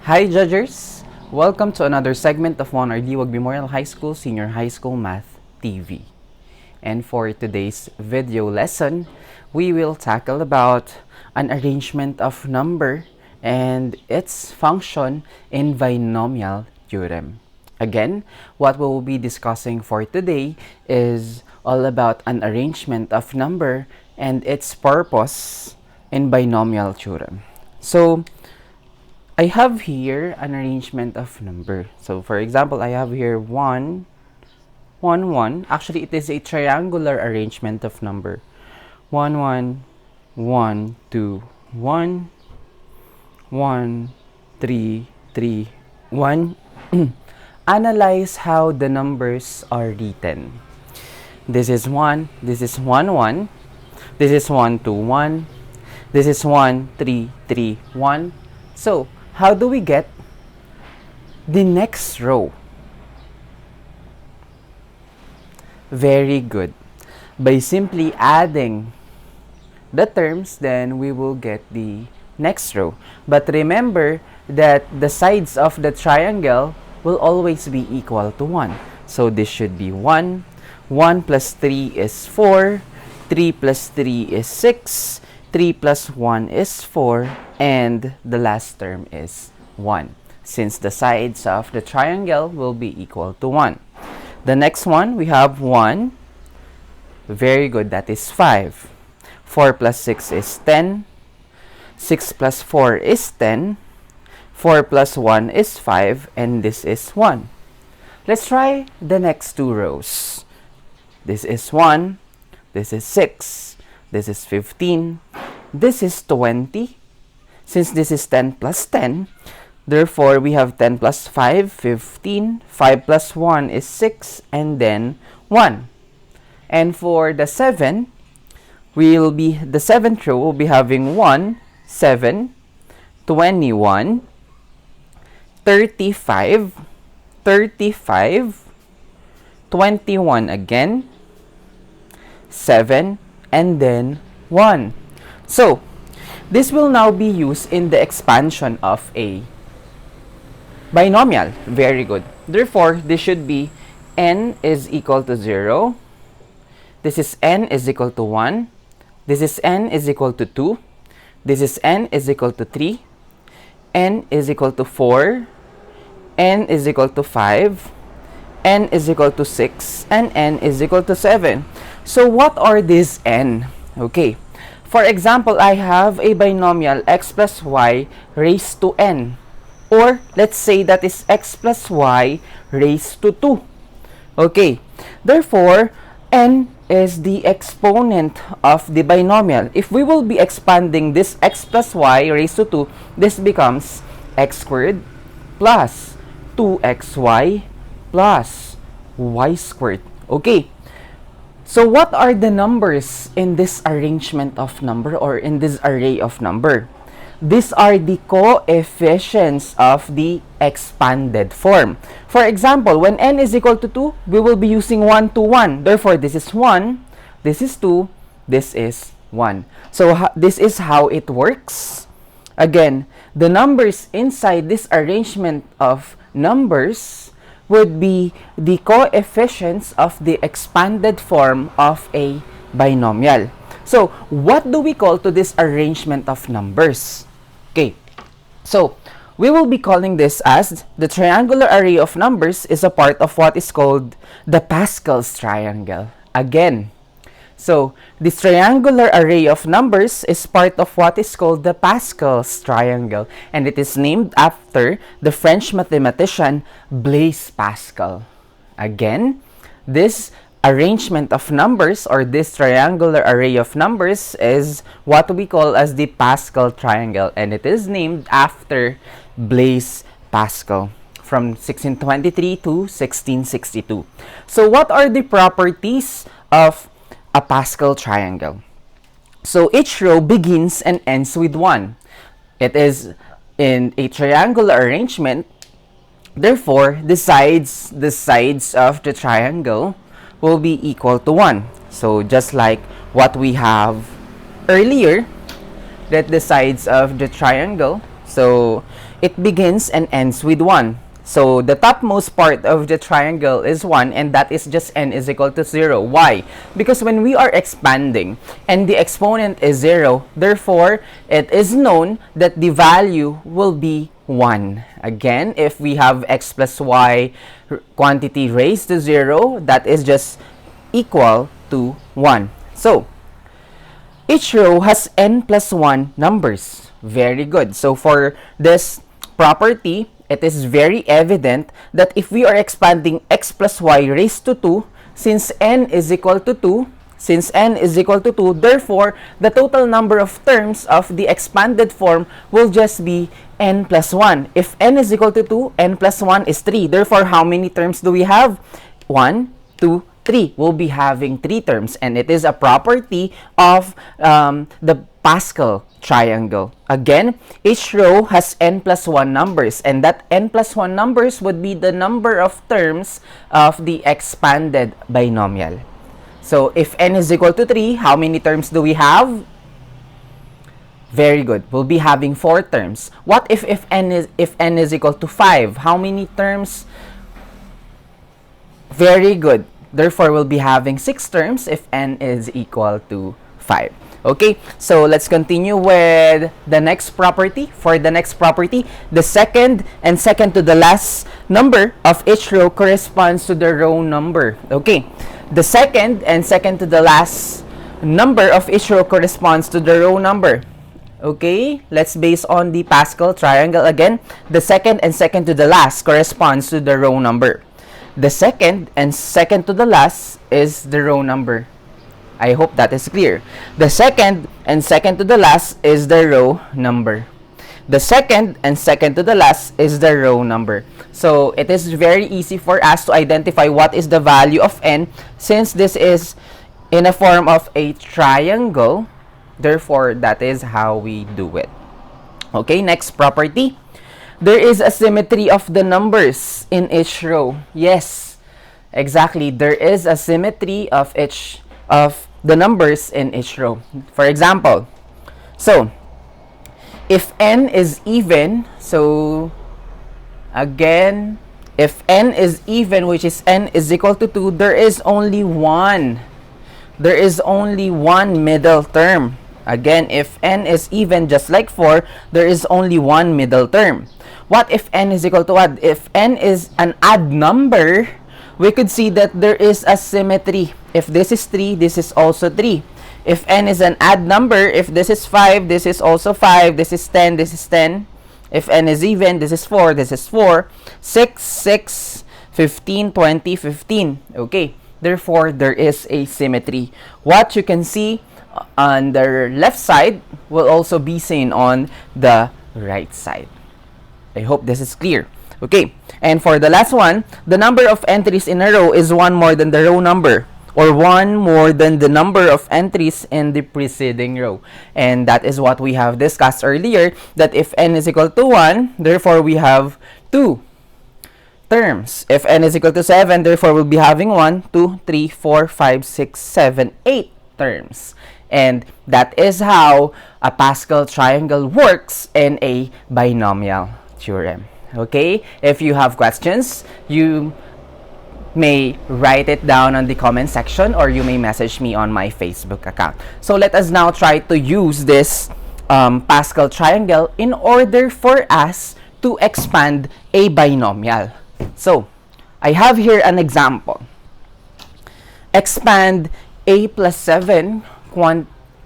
Hi Judgers! Welcome to another segment of 1RD Memorial High School Senior High School Math TV. And for today's video lesson, we will tackle about an arrangement of number and its function in binomial theorem. Again, what we will be discussing for today is all about an arrangement of number and its purpose in binomial theorem. So, I have here an arrangement of number. So, for example, I have here 1, 1, 1. Actually, it is a triangular arrangement of number. 1, 1, 1, 2, 1, 1, 3, 3, 1. Analyze how the numbers are written. This is 1, this is 1, 1. This is 1, 2, 1. This is 1, 3, 3, 1. So, how do we get the next row? Very good. By simply adding the terms, then we will get the next row. But remember that the sides of the triangle will always be equal to 1. So this should be 1. 1 plus 3 is 4. 3 plus 3 is 6. 3 plus 1 is 4, and the last term is 1, since the sides of the triangle will be equal to 1. The next one, we have 1. Very good, that is 5. 4 plus 6 is 10. 6 plus 4 is 10. 4 plus 1 is 5, and this is 1. Let's try the next two rows. This is 1. This is 6. This is 15. This is 20. Since this is 10 plus 10, therefore we have 10 plus 5, 15. 5 plus 1 is 6, and then 1. And for the 7, the seventh row will be having 1, 7, 21, 35, 35, 21 again, 7, and then 1. So, this will now be used in the expansion of a binomial. Very good. Therefore, this should be n is equal to 0. This is n is equal to 1. This is n is equal to 2. This is n is equal to 3. N is equal to 4. N is equal to 5. N is equal to 6. And n is equal to 7. So, what are these n? Okay. For example, I have a binomial x plus y raised to n. Or, let's say that is x plus y raised to 2. Okay. Therefore, n is the exponent of the binomial. If we will be expanding this x plus y raised to 2, this becomes x squared plus 2xy plus y squared. Okay. So, what are the numbers in this arrangement of number or in this array of number? These are the coefficients of the expanded form. For example, when n is equal to 2, we will be using 1 to 1. Therefore, this is 1, this is 2, this is 1. So, this is how it works. Again, the numbers inside this arrangement of numbers would be the coefficients of the expanded form of a binomial. So, what do we call to this arrangement of numbers? Okay, so we will be calling this as the triangular array of numbers is a part of what is called the Pascal's triangle. Again, so this triangular array of numbers is part of what is called the Pascal's triangle, and it is named after the French mathematician Blaise Pascal. Again, this arrangement of numbers or this triangular array of numbers is what we call as the Pascal triangle, and it is named after Blaise Pascal from 1623 to 1662. So what are the properties of a Pascal triangle? So each row begins and ends with 1. It is in a triangular arrangement. Therefore, the sides of the triangle will be equal to 1. So just like what we have earlier, that the sides of the triangle So it begins and ends with 1. So the topmost part of the triangle is 1, and that is just n is equal to 0. Why? Because when we are expanding and the exponent is 0, therefore it is known that the value will be 1. Again, if we have x plus y quantity raised to 0, that is just equal to 1. So each row has n plus 1 numbers. Very good. So for this property, it is very evident that if we are expanding x plus y raised to 2, since n is equal to 2, therefore, the total number of terms of the expanded form will just be n plus 1. If n is equal to 2, n plus 1 is 3. Therefore, how many terms do we have? 1, 2, 3. We'll be having 3 terms, and it is a property of the Pascal triangle. Again, each row has n plus 1 numbers, and that n plus 1 numbers would be the number of terms of the expanded binomial. So if n is equal to 3, how many terms do we have? Very good. We'll be having 4 terms. What if n is equal to 5? How many terms? Very good. Therefore, we'll be having 6 terms if n is equal to 5. Okay, so let's continue with the next property. For the next property, the second and second to the last number of each row corresponds to the row number. Okay, the second and second to the last number of each row corresponds to the row number. Okay, let's base on the Pascal triangle again. The second and second to the last corresponds to the row number. The second and second to the last is the row number. I hope that is clear. The second and second to the last is the row number. The second and second to the last is the row number. So it is very easy for us to identify what is the value of n, since this is in a form of a triangle. Therefore, that is how we do it. Okay, next property. There is a symmetry of the numbers in each row. Yes, exactly. There is a symmetry of the numbers in each row. For example, so if n is even, so again, if n is even, which is n is equal to 2, there is only one middle term. Again, if n is even, just like 4, there is only one middle term. What if n is equal to what? If n is an odd number, we could see that there is a symmetry. If this is 3, this is also 3. If n is an odd number, if this is 5, this is also 5, this is 10, this is 10. If n is even, this is 4, this is 4. 6, 6, 15, 20, 15. Okay, therefore, there is a symmetry. What you can see on the left side will also be seen on the right side. I hope this is clear. Okay, and for the last one, the number of entries in a row is 1 more than the row number, or 1 more than the number of entries in the preceding row. And that is what we have discussed earlier, that if n is equal to 1, therefore we have 2 terms. If n is equal to 7, therefore we'll be having 1, 2, 3, 4, 5, 6, 7, 8 terms. And that is how a Pascal triangle works in a binomial theorem. Okay, if you have questions, you may write it down on the comment section, or you may message me on my Facebook account. So let us now try to use this Pascal triangle in order for us to expand a binomial. So I have here an example. Expand a plus 7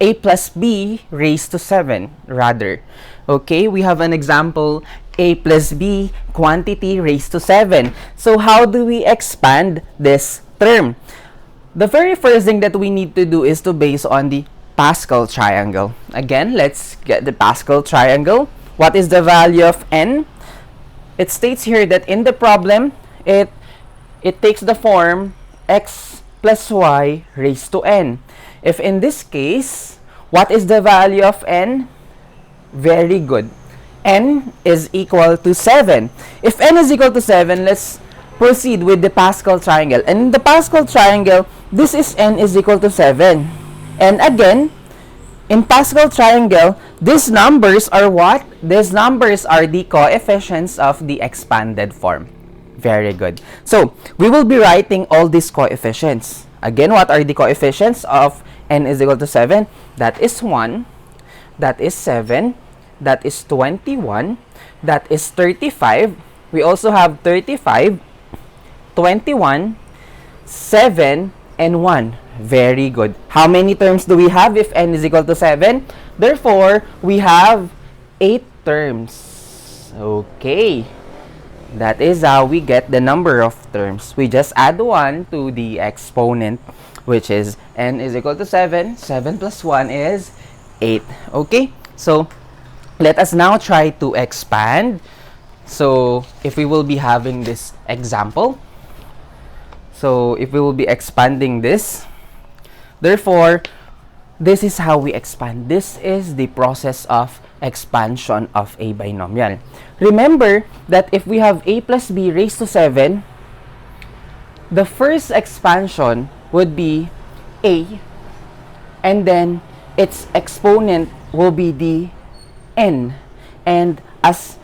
a plus b raised to 7 rather. Okay, we have an example, a plus b quantity raised to 7. So how do we expand this term? The very first thing that we need to do is to base on the Pascal triangle. Again, let's get the Pascal triangle. What is the value of n? It states here that in the problem, it takes the form x plus y raised to n. If in this case, what is the value of n? Very good. N is equal to 7. If n is equal to 7, let's proceed with the Pascal triangle. And in the Pascal triangle, this is n is equal to 7. And again, in Pascal triangle, these numbers are what? These numbers are the coefficients of the expanded form. Very good. So, we will be writing all these coefficients. Again, what are the coefficients of n is equal to 7? That is 1, that is 7, that is 21, that is 35. We also have 35, 21, 7, and 1. Very good. How many terms do we have if n is equal to 7? Therefore, we have 8 terms. Okay. That is how we get the number of terms. We just add 1 to the exponent, which is n is equal to 7. 7 plus 1 is 8. Okay? So, let us now try to expand. So, if we will be having this example, so if we will be expanding this, therefore, this is how we expand. This is the process of expansion of a binomial. Remember that if we have a plus b raised to 7, the first expansion would be a, and then its exponent will be the n. And as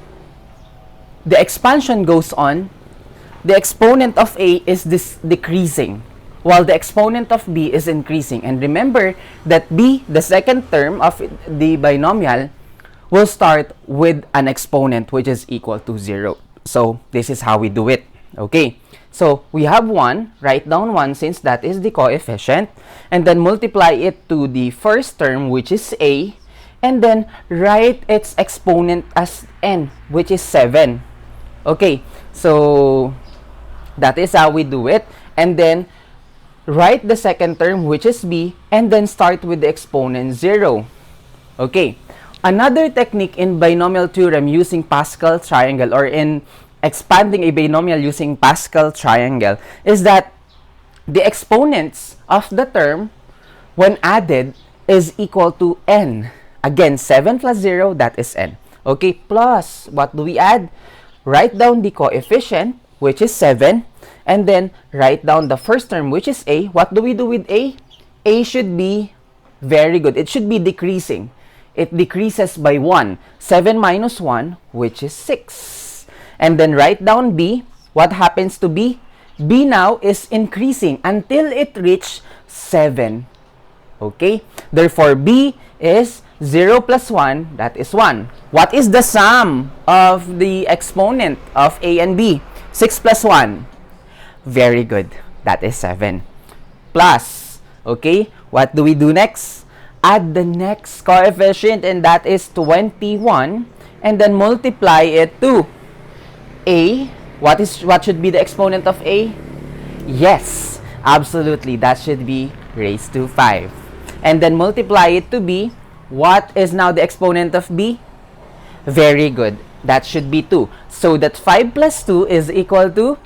the expansion goes on, the exponent of a is decreasing, while the exponent of b is increasing. And remember that b, the second term of the binomial, will start with an exponent which is equal to 0. So, this is how we do it. Okay. So, we have 1. Write down 1 since that is the coefficient. And then multiply it to the first term which is a. And then write its exponent as n, which is 7. Okay. So, that is how we do it. And then write the second term which is b. And then start with the exponent 0. Okay. Another technique in binomial theorem using Pascal triangle, or in expanding a binomial using Pascal triangle, is that the exponents of the term, when added, is equal to n. Again, 7 plus 0, that is n. Okay, plus, what do we add? Write down the coefficient, which is 7, and then write down the first term, which is a. What do we do with a? A should be very good. It should be decreasing. It decreases by 1. 7 minus 1, which is 6. And then write down b. What happens to b? B now is increasing until it reaches 7. Okay? Therefore, b is 0 plus 1, that is 1. What is the sum of the exponent of a and b? 6 plus 1. Very good. That is 7. Plus, okay? What do we do next? Add the next coefficient, and that is 21, and then multiply it to a. What should be the exponent of a? Yes, absolutely, that should be raised to 5. And then multiply it to b. What is now the exponent of b? Very good, that should be 2. So that 5 plus 2 is equal to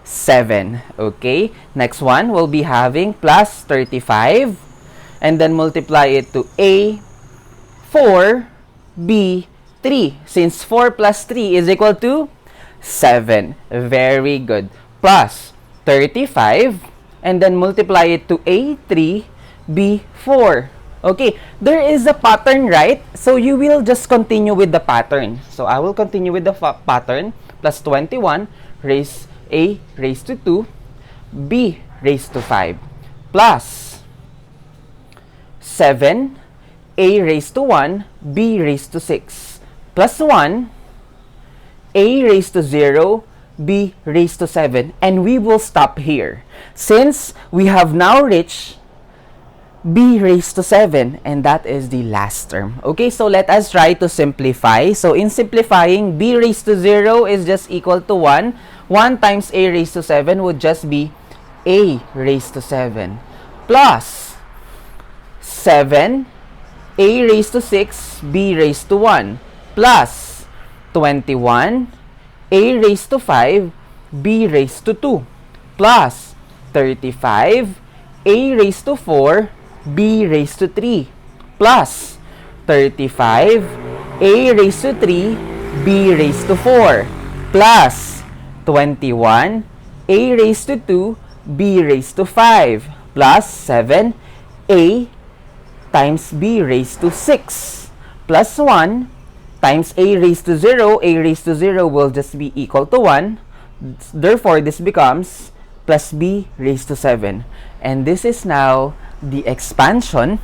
7. Okay, next one will be having plus 35. And then multiply it to a, 4, b, 3. Since 4 plus 3 is equal to 7. Very good. Plus 35. And then multiply it to a, 3, b, 4. Okay, there is a pattern, right? So you will just continue with the pattern. So I will continue with the pattern. Plus 21 raised a raised to 2, b raised to 5. Plus 7, a raised to 1, b raised to 6. Plus 1, a raised to 0, b raised to 7. And we will stop here, since we have now reached b raised to 7, and that is the last term. Okay, so let us try to simplify. So in simplifying, b raised to 0 is just equal to 1. 1 times a raised to 7 would just be a raised to 7. Plus 7, a raised to 6, b raised to 1. Plus 21, a raised to 5, b raised to 2. Plus 35, a raised to 4, b raised to 3. Plus 35, a raised to 3, b raised to 4. Plus 21, a raised to 2, b raised to 5. Plus 7, a times b raised to 6 plus 1 times a raised to 0. A raised to 0 will just be equal to 1. Therefore, this becomes plus b raised to 7. And this is now the expansion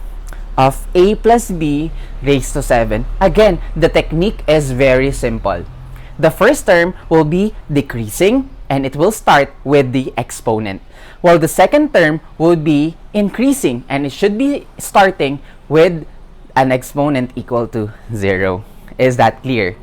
of a plus b raised to 7. Again, the technique is very simple. The first term will be decreasing, and it will start with the exponent. While the second term would be increasing, and it should be starting with an exponent equal to 0. Is that clear?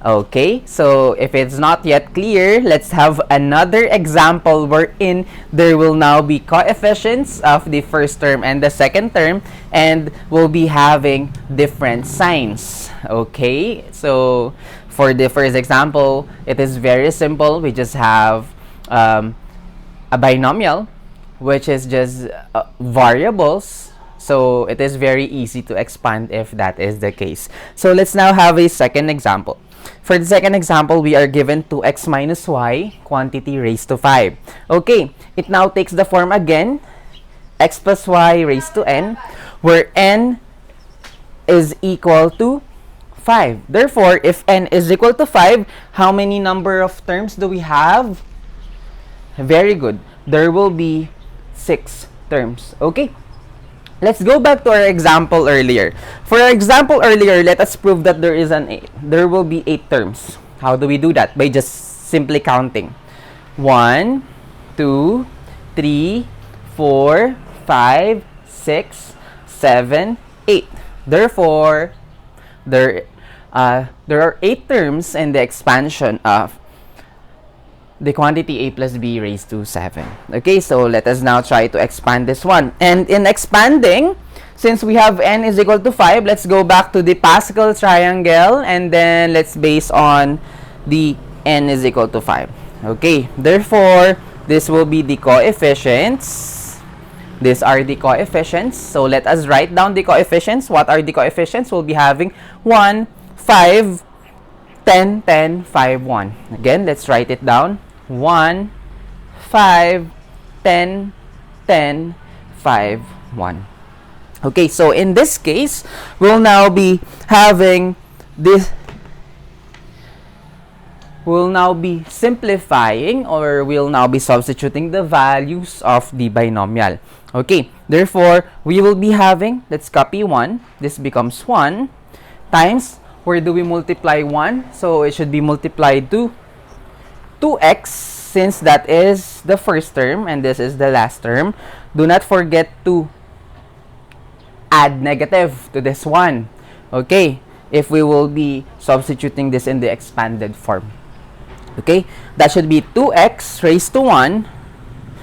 Okay, so if it's not yet clear, let's have another example wherein there will now be coefficients of the first term and the second term, and we'll be having different signs. Okay, so for the first example, it is very simple. We just have a binomial, which is just variables. So it is very easy to expand if that is the case. So let's now have a second example. For the second example, we are given 2x minus y quantity raised to 5. Okay, it now takes the form again, x plus y raised to n, where n is equal to 5. Therefore, if n is equal to 5, how many number of terms do we have? Very good. There will be 6 terms. Okay. Let's go back to our example earlier. For our example earlier, let us prove that there will be 8 terms. How do we do that? By just simply counting. 1, 2, 3, 4, 5, 6, 7, 8. Therefore, there are 8 terms in the expansion of the quantity a plus b raised to 7. Okay, so let us now try to expand this one. And in expanding, since we have n is equal to 5, let's go back to the Pascal triangle, and then let's base on the n is equal to 5. Okay, therefore, this will be the coefficients. These are the coefficients. So let us write down the coefficients. What are the coefficients? We'll be having 1, 5, 10, 10, 5, 1. Again, let's write it down. 1, 5, 10, 10, 5, 1. Okay, so in this case, we'll now be having this. We'll now be simplifying, or we'll now be substituting the values of the binomial. Okay, therefore, we will be having, let's copy 1. This becomes 1 times, where do we multiply 1? So it should be multiplied to 2x, since that is the first term and this is the last term. Do not forget to add negative to this one. Okay, if we will be substituting this in the expanded form. Okay, that should be 2x raised to 1,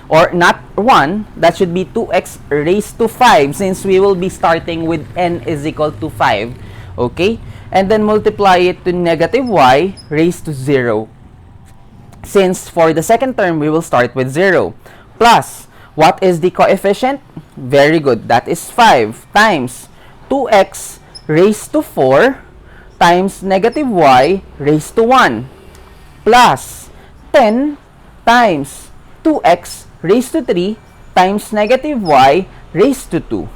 or not 1, that should be 2x raised to 5, since we will be starting with n is equal to 5. Okay, and then multiply it to negative y raised to 0, since for the second term we will start with 0, plus, what is the coefficient? Very good, that is 5 times 2x raised to 4 times negative y raised to 1, plus 10 times 2x raised to 3 times negative y raised to 2,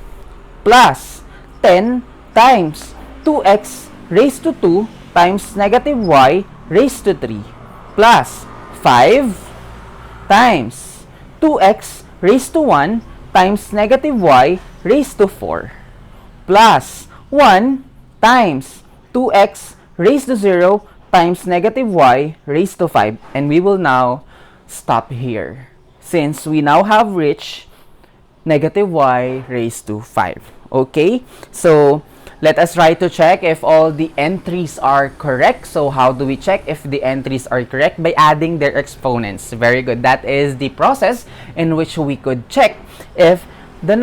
plus 10 times 2x raised to 2 times negative y raised to 3, plus 5 times 2x raised to 1 times negative y raised to 4, plus 1 times 2x raised to 0 times negative y raised to 5. And we will now stop here, since we now have reached negative y raised to 5. Okay, so let us try to check if all the entries are correct. So how do we check if the entries are correct? By adding their exponents. Very good. That is the process in which we could check if the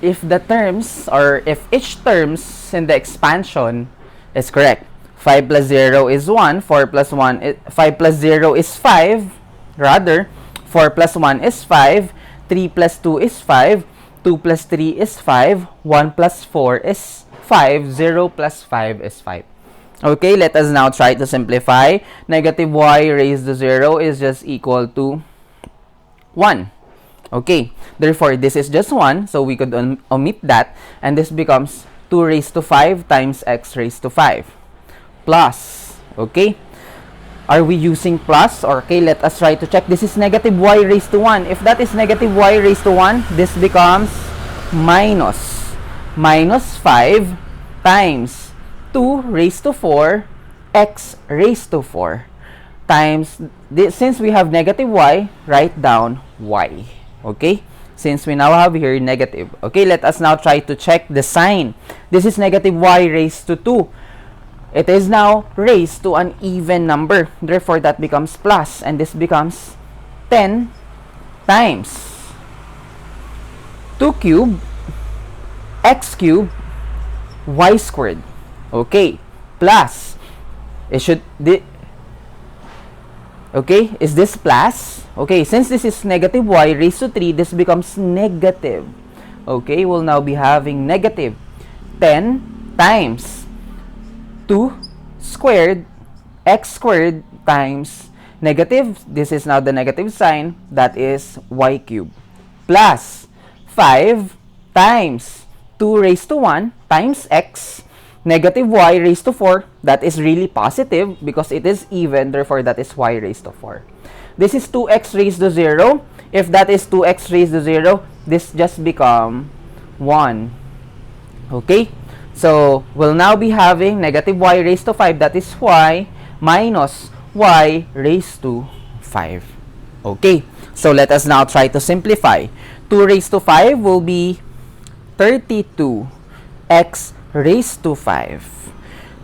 if the terms, or if each terms in the expansion is correct. 5 plus 0 is 1, 4 plus 1 is 5 plus 0 is 5, rather 4 plus 1 is 5, 3 plus 2 is 5, 2 plus 3 is 5, 1 plus 4 is 5, 0 plus 5 is 5. Okay, let us now try to simplify. Negative y raised to 0 is just equal to 1. Okay, therefore, this is just 1, so we could omit that, and this becomes 2 raised to 5 times x raised to 5 plus, okay? Are we using plus? Or, okay, let us try to check. This is negative y raised to 1. If that is negative y raised to 1, this becomes minus 5 times 2 raised to 4 x raised to 4 times, since we have negative y, write down y. Okay? Since we now have here negative. Okay, let us now try to check the sign. This is negative y raised to 2. It is now raised to an even number. Therefore, that becomes plus, and this becomes 10 times 2 cubed x cubed y squared. Okay, plus. Okay, is this plus? Okay, since this is negative y raised to 3, this becomes negative. Okay, we'll now be having negative 10 times 2 squared x squared times negative, this is now the negative sign, that is y cubed, plus 5 times 2 raised to 1 times x, negative y raised to 4, that is really positive because it is even, therefore that is y raised to 4. This is 2x raised to 0. If that is 2x raised to 0, this just become 1. Okay? So, we'll now be having negative y raised to 5, that is y, minus y raised to 5. Okay, so let us now try to simplify. 2 raised to 5 will be 32x raised to 5.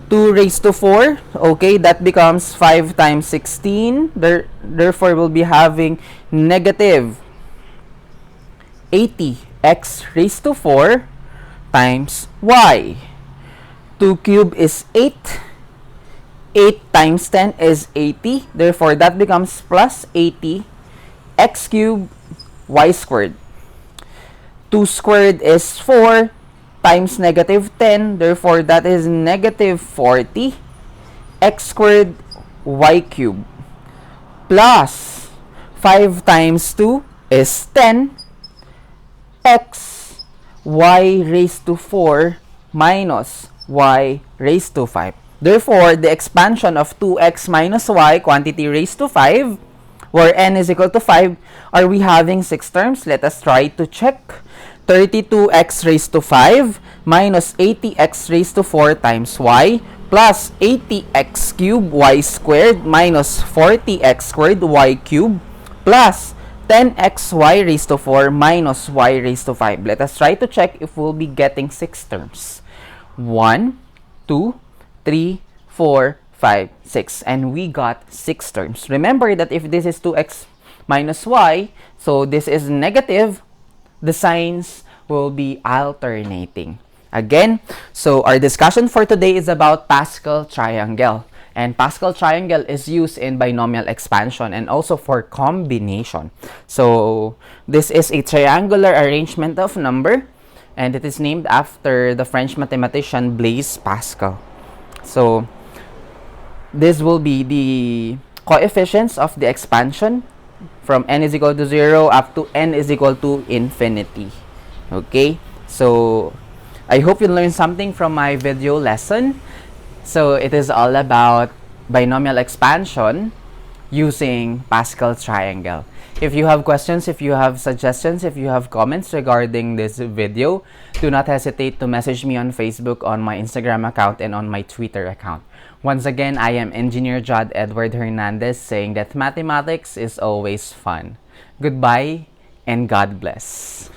2 raised to 4, okay, that becomes 5 times 16. Therefore, we'll be having negative 80x raised to 4 times y. 2 cubed is 8. 8 times 10 is 80. Therefore, that becomes plus 80 x cubed y squared. 2 squared is 4 times negative 10. Therefore, that is negative 40 x squared y cubed. Plus 5 times 2 is 10 x y raised to 4 minus y raised to 5. Therefore, the expansion of 2x minus y, quantity raised to 5, where n is equal to 5, are we having 6 terms? Let us try to check. 32x raised to 5 minus 80x raised to 4 times y plus 80x cubed y squared minus 40x squared y cubed plus 10xy raised to 4 minus y raised to 5. Let us try to check if we'll be getting 6 terms. 1, 2, 3, 4, 5, 6. And we got 6 terms. Remember that if this is 2x minus y, so this is negative, the signs will be alternating. Again, so our discussion for today is about Pascal triangle. And Pascal triangle is used in binomial expansion and also for combination. So, this is a triangular arrangement of number, and it is named after the French mathematician Blaise Pascal. So, this will be the coefficients of the expansion from n is equal to 0 up to n is equal to infinity. Okay? So, I hope you learned something from my video lesson. So, it is all about binomial expansion using Pascal triangle. If you have questions, if you have suggestions, if you have comments regarding this video, do not hesitate to message me on Facebook, on my Instagram account, and on my Twitter account. Once again, I am Engineer Judd Hernandez saying that mathematics is always fun. Goodbye and God bless.